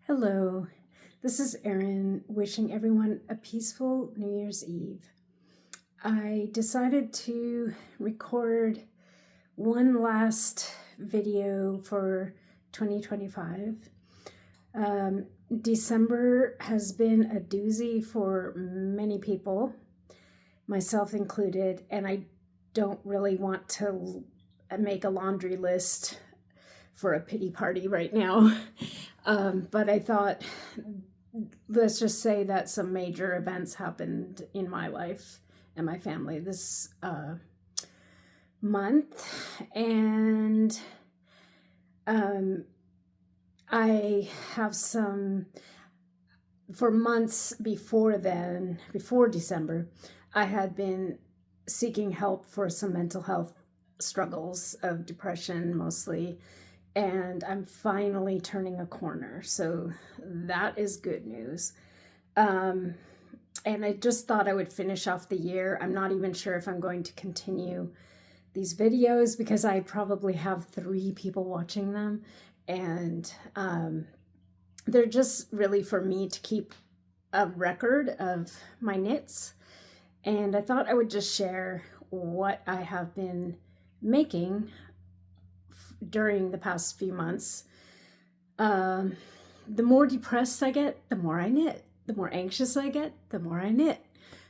Hello, this is Erin wishing everyone a peaceful New Year's Eve. I decided to record one last video for 2025. December has been a doozy for many people, myself included, and I don't really want to make a laundry list for a pity party right now. But I thought, let's just say that some major events happened in my life and my family this month. And I have for months before then, before December, I had been seeking help for some mental health struggles of depression mostly. And I'm finally turning a corner. So that is good news. And I just thought I would finish off the year. I'm not even sure if I'm going to continue these videos because I probably have 3 people watching them. And they're just really for me to keep a record of my knits. And I thought I would just share what I have been making during the past few months. The more depressed I get, the more I knit. The more anxious I get, the more I knit.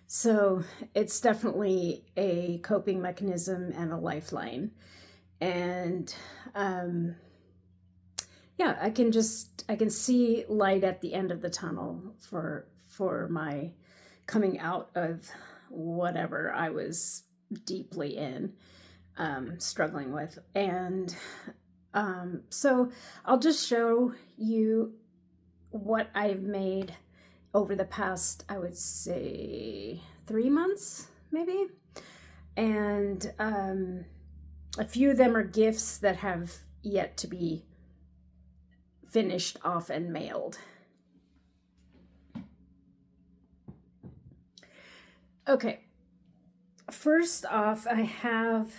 So it's definitely a coping mechanism and a lifeline. And yeah, I can see light at the end of the tunnel for my coming out of whatever I was deeply in. Struggling with. And so I'll just show you what I've made over the past, I would say 3 months, maybe. And a few of them are gifts that have yet to be finished off and mailed. Okay, first off, I have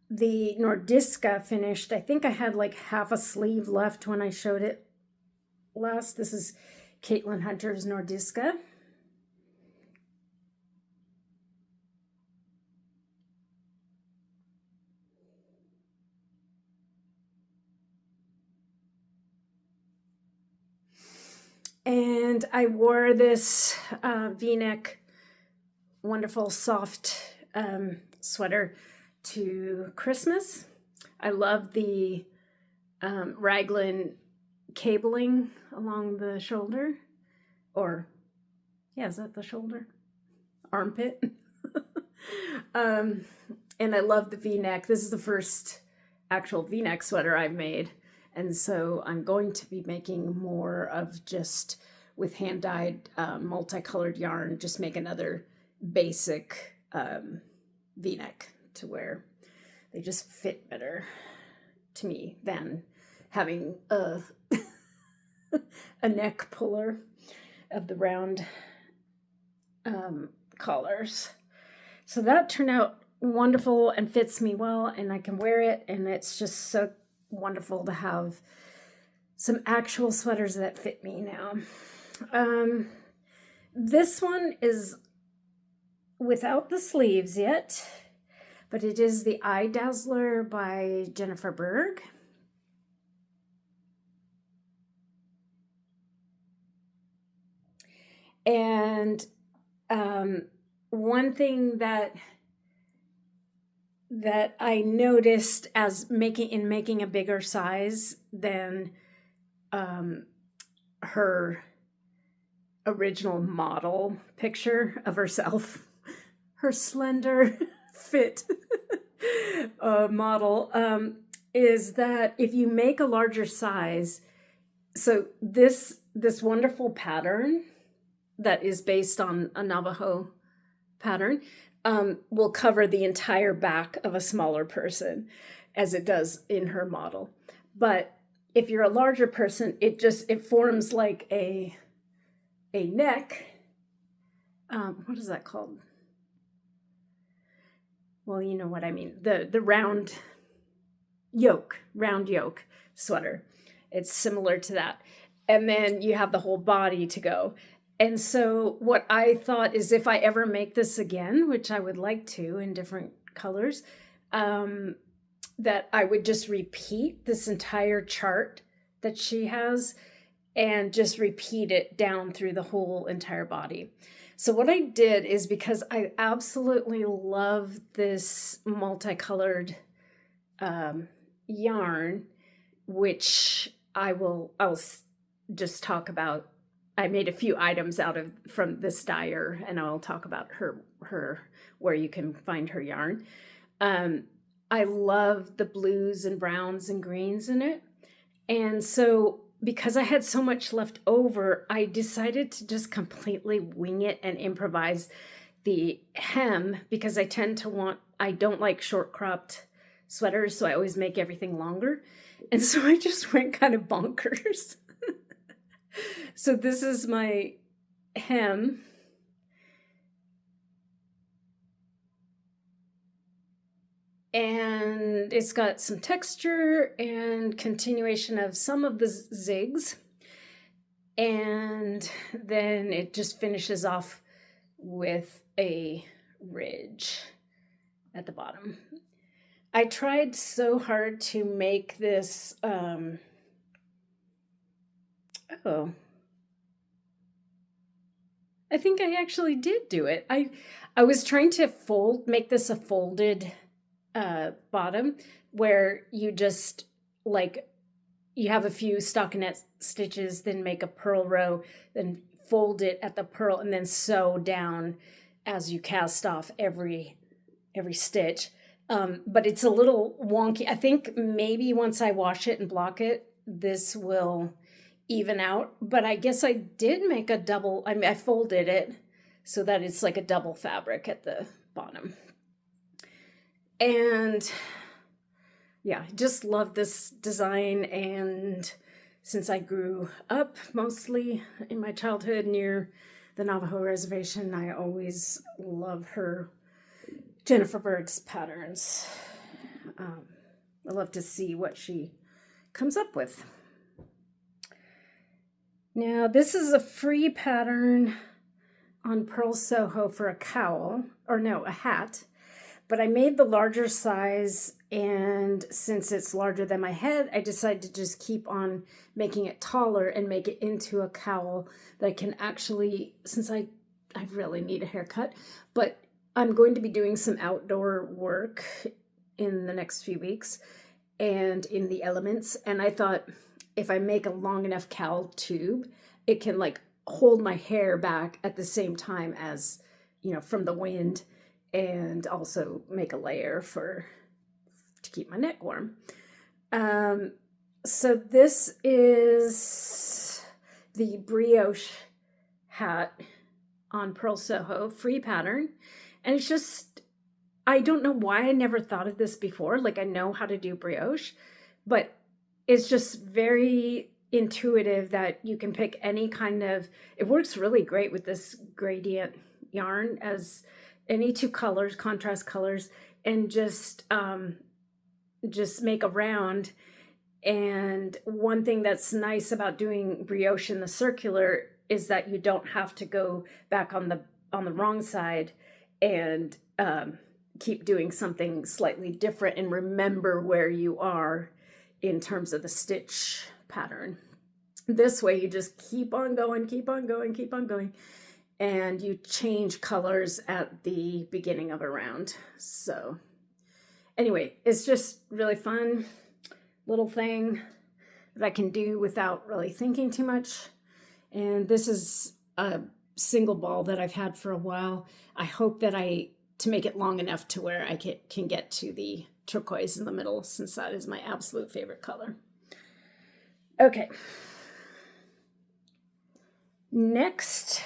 the Nordiska finished. I think I had like half a sleeve left when I showed it last. This is Caitlin Hunter's Nordiska. And I wore this V-neck, wonderful soft sweater to Christmas. I love the raglan cabling along the shoulder, or yeah, is that the shoulder? Armpit. And I love the V-neck. This is the first actual V-neck sweater I've made. And so I'm going to be making more of just with hand-dyed multicolored yarn, just make another basic V-neck to where they just fit better to me than having a neck puller of the round collars. So that turned out wonderful and fits me well, and I can wear it, and it's just so wonderful to have some actual sweaters that fit me now. This one is without the sleeves yet, but it is the Dazzler by Jennifer Berg. And one thing that I noticed as making a bigger size than her original model picture of herself, her slender fit model, is that if you make a larger size, so this wonderful pattern that is based on a Navajo pattern will cover the entire back of a smaller person, as it does in her model. But if you're a larger person, it forms like a neck. What is that called? Well, you know what I mean. The round yoke sweater. It's similar to that. and then you have the whole body to go. And so what I thought is, if I ever make this again, which I would like to in different colors, that I would just repeat this entire chart that she has and just repeat it down through the whole entire body. So what I did is, because I absolutely love this multicolored yarn, which I'll just talk about. I made a few items from this dyer, and I'll talk about her where you can find her yarn. I love the blues and browns and greens in it. And so because I had so much left over, I decided to just completely wing it and improvise the hem, because I don't like short cropped sweaters, so I always make everything longer. And so I just went kind of bonkers. So this is my hem. And it's got some texture and continuation of some of the zigs. And then it just finishes off with a ridge at the bottom. I tried so hard to make this, I think I actually did do it. I was trying to make this a folded bottom, where you just you have a few stockinette stitches, then make a purl row, then fold it at the purl, and then sew down as you cast off every stitch. But it's a little wonky. I think maybe once I wash it and block it, this will even out. But I guess I did make a double. I folded it so that it's like a double fabric at the bottom. And yeah, just love this design. And since I grew up mostly in my childhood near the Navajo reservation, I always love Jennifer Berg's patterns. I love to see what she comes up with. Now, this is a free pattern on Purl Soho for a cowl, a hat. But I made the larger size, and since it's larger than my head, I decided to just keep on making it taller and make it into a cowl that I can actually, since I really need a haircut, but I'm going to be doing some outdoor work in the next few weeks and in the elements. And I thought, if I make a long enough cowl tube, it can hold my hair back at the same time as, from the wind, and also make a layer to keep my neck warm. So this is the Brioche hat on Purl Soho, free pattern. And it's just, I don't know why I never thought of this before. I know how to do brioche, but it's just very intuitive that you can pick any kind of, it works really great with this gradient yarn as any two colors, contrast colors, and just make a round. And one thing that's nice about doing brioche in the circular is that you don't have to go back on the wrong side and keep doing something slightly different and remember where you are in terms of the stitch pattern. This way you just keep on going, and you change colors at the beginning of a round. So anyway, it's just really fun little thing that I can do without really thinking too much. And this is a single ball that I've had for a while. I hope that to make it long enough to where I can get to the turquoise in the middle, since that is my absolute favorite color. Okay. Next,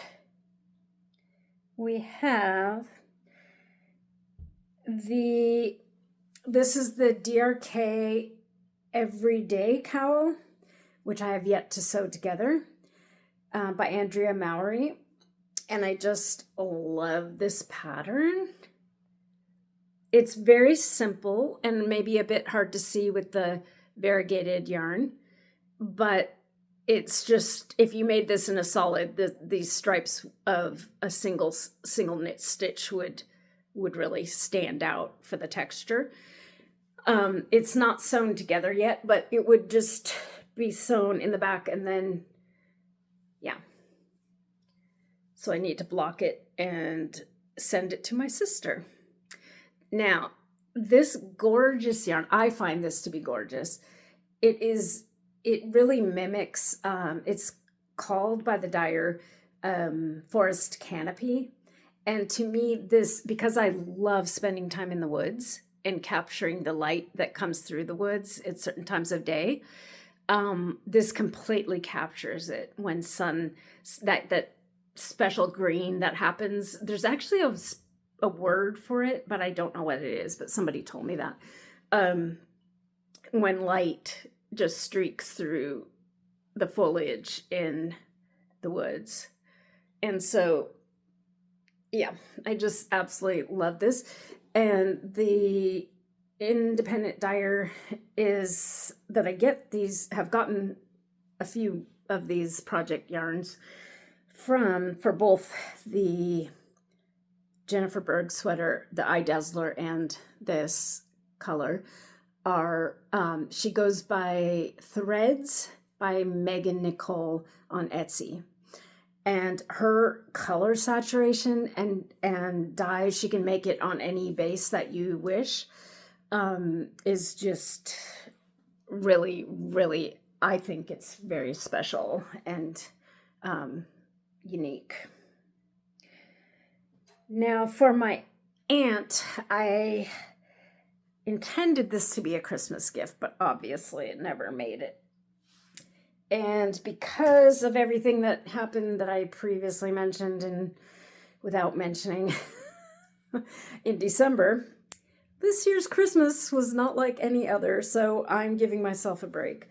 we have this is the DRK Everyday Cowl, which I have yet to sew together, by Andrea Mowry. And I just love this pattern. It's very simple and maybe a bit hard to see with the variegated yarn, but it's just, if you made this in a solid, these stripes of a single knit stitch would really stand out for the texture. It's not sewn together yet, but it would just be sewn in the back, and then, yeah. So I need to block it and send it to my sister. Now, this gorgeous yarn, I find this to be gorgeous. It really mimics, it's called by the dyer Forest Canopy. And to me, this, because I love spending time in the woods and capturing the light that comes through the woods at certain times of day, this completely captures it when sun, that special green that happens. There's actually a word for it, but I don't know what it is, but somebody told me that. When light just streaks through the foliage in the woods. And so, yeah, I just absolutely love this. And the independent dyer is that I get these, have gotten a few of these project yarns for both the Jennifer Berg sweater, the Dazzler, and this color are, she goes by Threads by Megan Nicole on Etsy. And her color saturation and dye, she can make it on any base that you wish, is just really, really, I think it's very special and unique. Now for my aunt, I intended this to be a Christmas gift, but obviously it never made it. And because of everything that happened that I previously mentioned, and without mentioning, in December, this year's Christmas was not like any other, so I'm giving myself a break.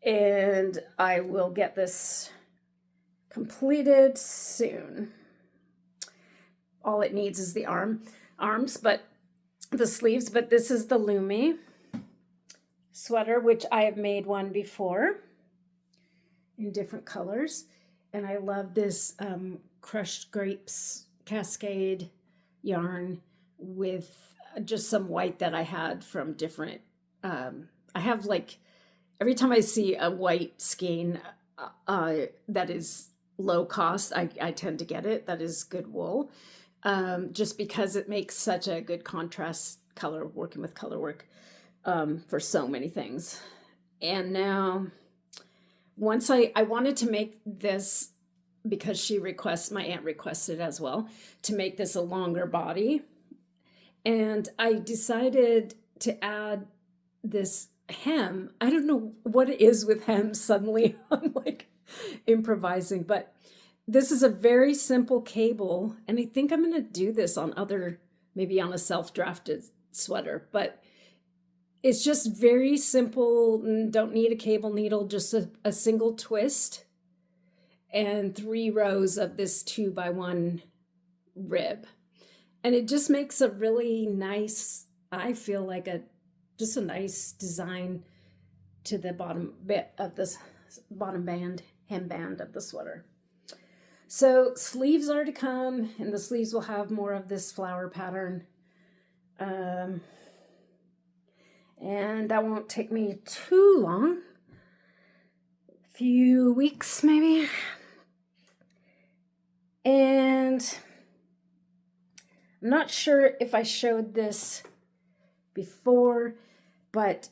And I will get this completed soon. All it needs is the arms, but the sleeves. But this is the Lumme sweater, which I have made one before in different colors. And I love this crushed grapes cascade yarn with just some white that I had from different, I have like, every time I see a white skein that is low cost, I tend to get it. That is good wool. Just because it makes such a good contrast color, working with color work for so many things. And now, once I wanted to make this, because my aunt requested as well, to make this a longer body. And I decided to add this hem. I don't know what it is with hem suddenly. I'm like improvising, but this is a very simple cable, and I think I'm going to do this on maybe on a self-drafted sweater, but it's just very simple. Don't need a cable needle, just a single twist and 3 rows of this 2x1 rib. And it just makes a really nice, I feel like just a nice design to the bottom bit of this hem band of the sweater. So sleeves are to come, and the sleeves will have more of this flower pattern. And that won't take me too long. A few weeks maybe. And I'm not sure if I showed this before, but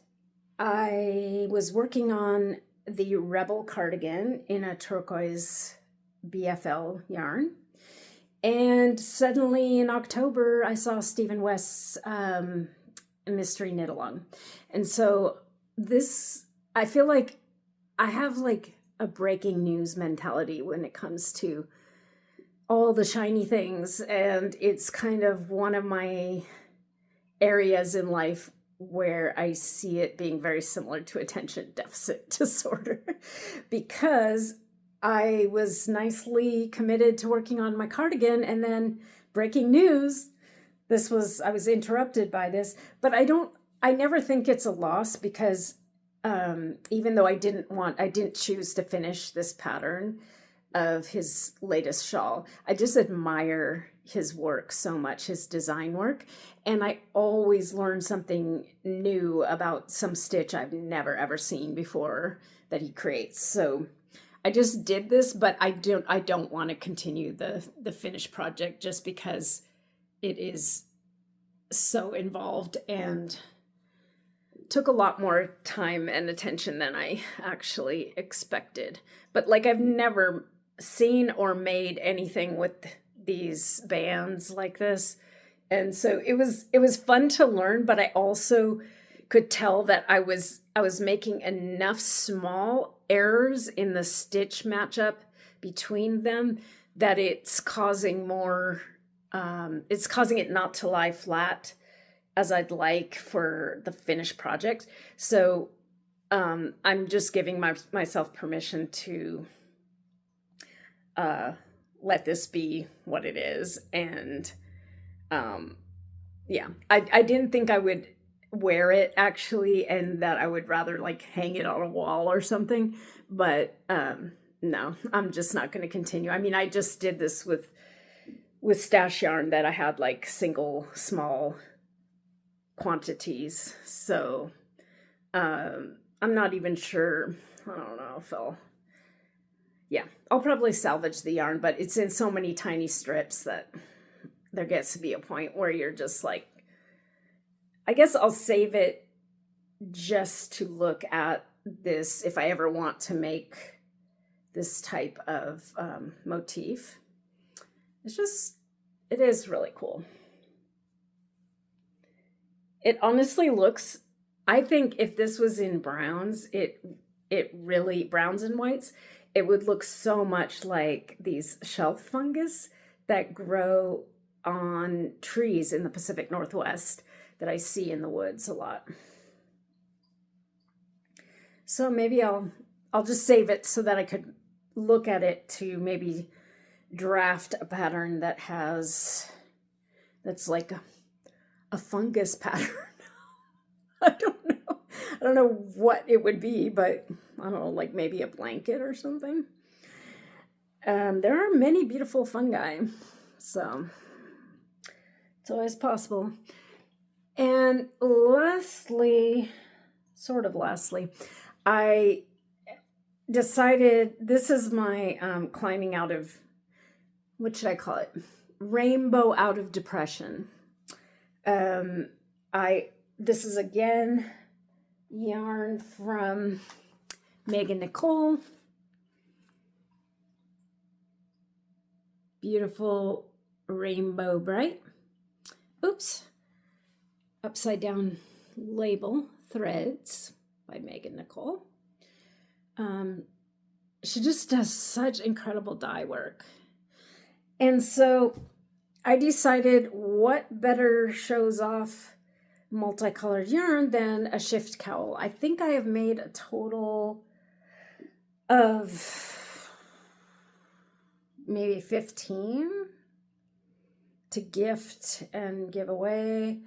I was working on the Rebel cardigan in a turquoise BFL yarn. And suddenly in October, I saw Stephen West's Mystery Knit Along. And so I feel like I have like a breaking news mentality when it comes to all the shiny things. And it's kind of one of my areas in life where I see it being very similar to attention deficit disorder, because I was nicely committed to working on my cardigan, and then breaking news, I was interrupted by this, but I never think it's a loss, because even though I didn't choose to finish this pattern of his latest shawl. I just admire his work so much, his design work. And I always learn something new about some stitch I've never ever seen before that he creates. So I just did this, but I don't want to continue the finished project just because it is so involved and took a lot more time and attention than I actually expected. But like, I've never seen or made anything with these bands like this. And so it was fun to learn, but I also could tell that I was making enough small errors in the stitch matchup between them that it's causing it not to lie flat as I'd like for the finished project. So I'm just giving myself permission to let this be what it is. And yeah, I didn't think I would wear it actually, and that I would rather like hang it on a wall or something. But no, I'm just not going to continue. I mean, I just did this with stash yarn that I had like single small quantities. So I'm not even sure. I don't know if I'll probably salvage the yarn, but it's in so many tiny strips that there gets to be a point where you're just like, I guess I'll save it just to look at this if I ever want to make this type of motif. It is really cool. It honestly looks, I think if this was in browns, it really, browns and whites, it would look so much like these shelf fungus that grow on trees in the Pacific Northwest that I see in the woods a lot. So maybe I'll just save it so that I could look at it to maybe draft a pattern that's like a fungus pattern. I don't know what it would be, but I don't know, like maybe a blanket or something. There are many beautiful fungi, so it's always possible. And lastly, I decided this is my climbing out of, what should I call it? Rainbow out of depression. This is again yarn from Megan Nicole. Beautiful rainbow bright. Oops. Upside down label, Threads by Megan Nicole. She just does such incredible dye work. And so I decided what better shows off multicolored yarn than a shift cowl. I think I have made a total of maybe 15 to gift and give away.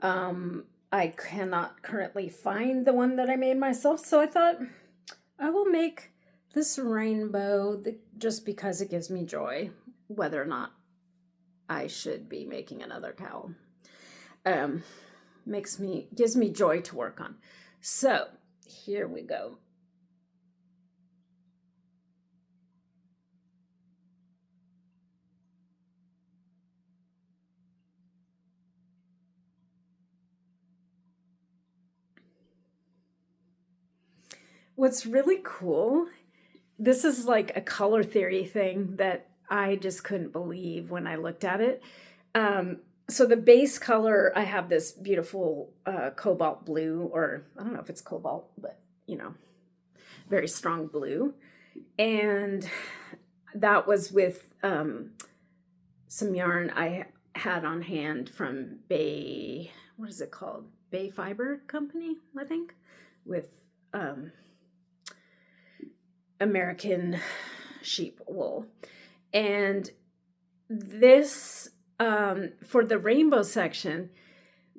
I cannot currently find the one that I made myself, so I thought I will make this rainbow just because it gives me joy, whether or not I should be making another cowl. Gives me joy to work on. So here we go. What's really cool, this is like a color theory thing that I just couldn't believe when I looked at it. So the base color, I have this beautiful cobalt blue, or I don't know if it's cobalt, but very strong blue. And that was with some yarn I had on hand from Bay, what is it called? Bay Fiber Company, I think, with American sheep wool. And this, for the rainbow section,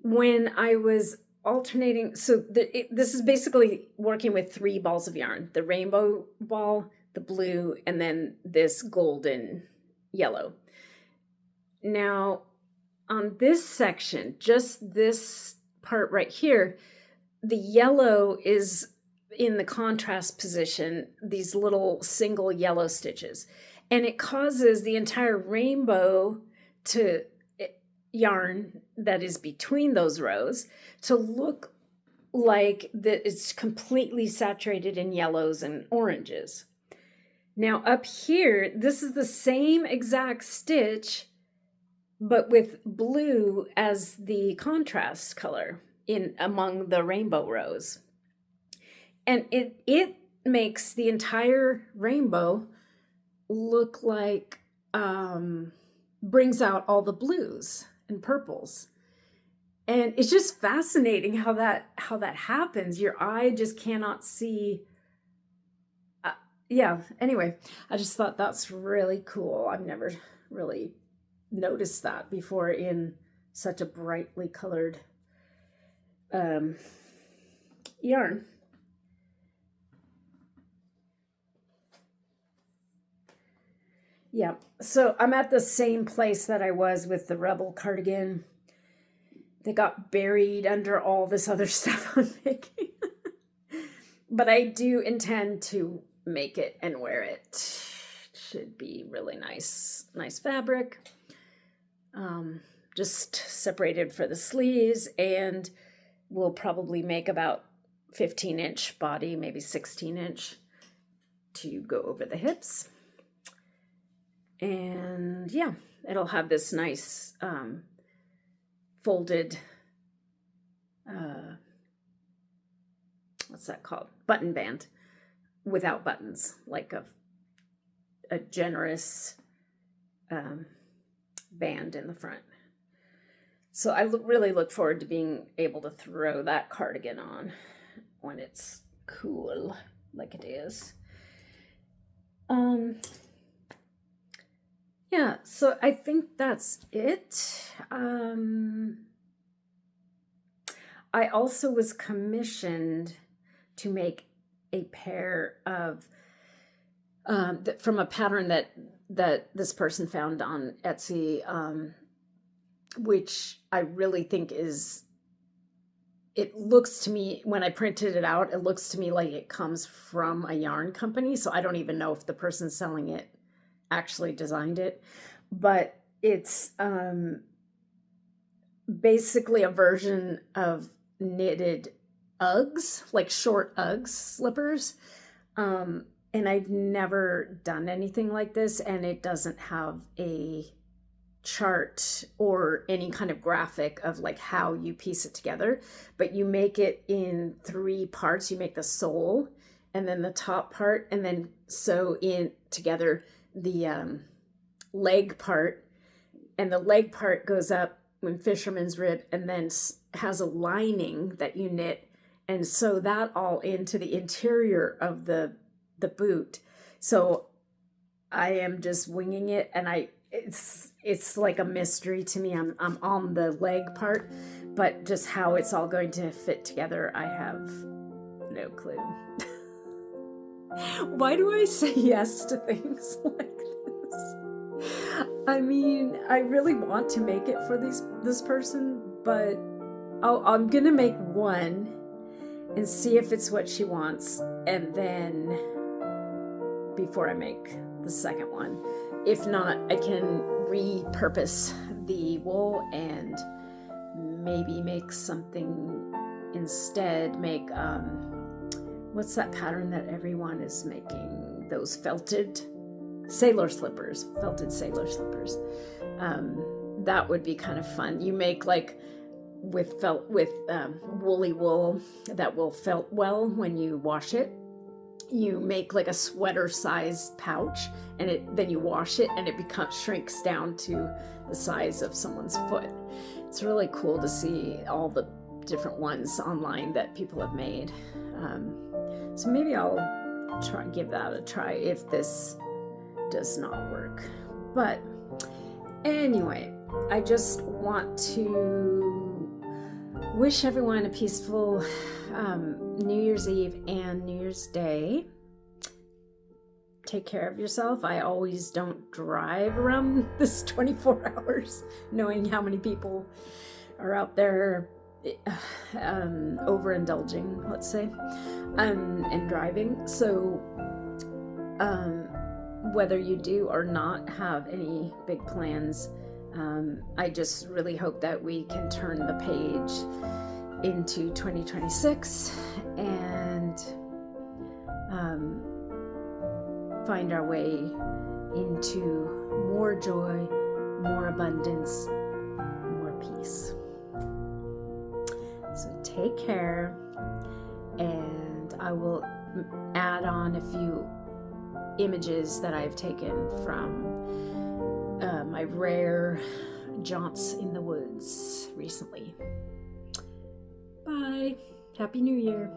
when I was alternating. So this is basically working with 3 balls of yarn, the rainbow ball, the blue, and then this golden yellow. Now on this section, just this part right here, the yellow is in the contrast position, these little single yellow stitches, and it causes the entire rainbow to yarn that is between those rows to look like that it's completely saturated in yellows and oranges. Now up here, this is the same exact stitch, but with blue as the contrast color in among the rainbow rows. And it makes the entire rainbow look like, brings out all the blues and purples. And it's just fascinating how that happens. Your eye just cannot see. Anyway, I just thought that's really cool. I've never really noticed that before in such a brightly colored yarn. Yeah, so I'm at the same place that I was with the Rebel cardigan. They got buried under all this other stuff I'm making. But I do intend to make it and wear it. Should be really nice fabric. Just separated for the sleeves, and we'll probably make about 15-inch body, maybe 16-inch to go over the hips. And yeah, it'll have this nice folded, what's that called? Button band without buttons, like a generous band in the front. So I really look forward to being able to throw that cardigan on when it's cool, like it is. Yeah, so I think that's it. I also was commissioned to make a pair of, from a pattern that this person found on Etsy, which I really think it looks to me, when I printed it out, it looks to me like it comes from a yarn company. So I don't even know if the person selling it actually designed it, but it's basically a version of knitted Uggs, like short Uggs slippers. And I've never done anything like this, and it doesn't have a chart or any kind of graphic of like how you piece it together, but you make it in 3 parts. You make the sole and then the top part, and then sew in together the leg part, and the leg part goes up in fisherman's rib and then has a lining that you knit and sew that all into the interior of the boot. So I am just winging it, and it's like a mystery to me. I'm on the leg part, but just how it's all going to fit together, I have no clue. Why do I say yes to things like this? I mean, I really want to make it for this person, but I'm gonna make one and see if it's what she wants, and then before I make the second one. If not, I can repurpose the wool and maybe make something instead. Make what's that pattern that everyone is making? Those felted sailor slippers. That would be kind of fun. You make like with woolly wool that will felt well when you wash it. You make like a sweater sized pouch, and then you wash it, and it shrinks down to the size of someone's foot. It's really cool to see all the different ones online that people have made. So maybe I'll give that a try if this does not work. But anyway, I just want to Wish everyone a peaceful New Year's Eve and New Year's Day. Take care of yourself. I always don't drive around this 24 hours, knowing how many people are out there overindulging, let's say, and driving. So whether you do or not have any big plans, I just really hope that we can turn the page into 2026 and find our way into more joy, more abundance, more peace. So take care, and I will add on a few images that I've taken from my rare jaunts in the woods recently. Bye. Happy New Year.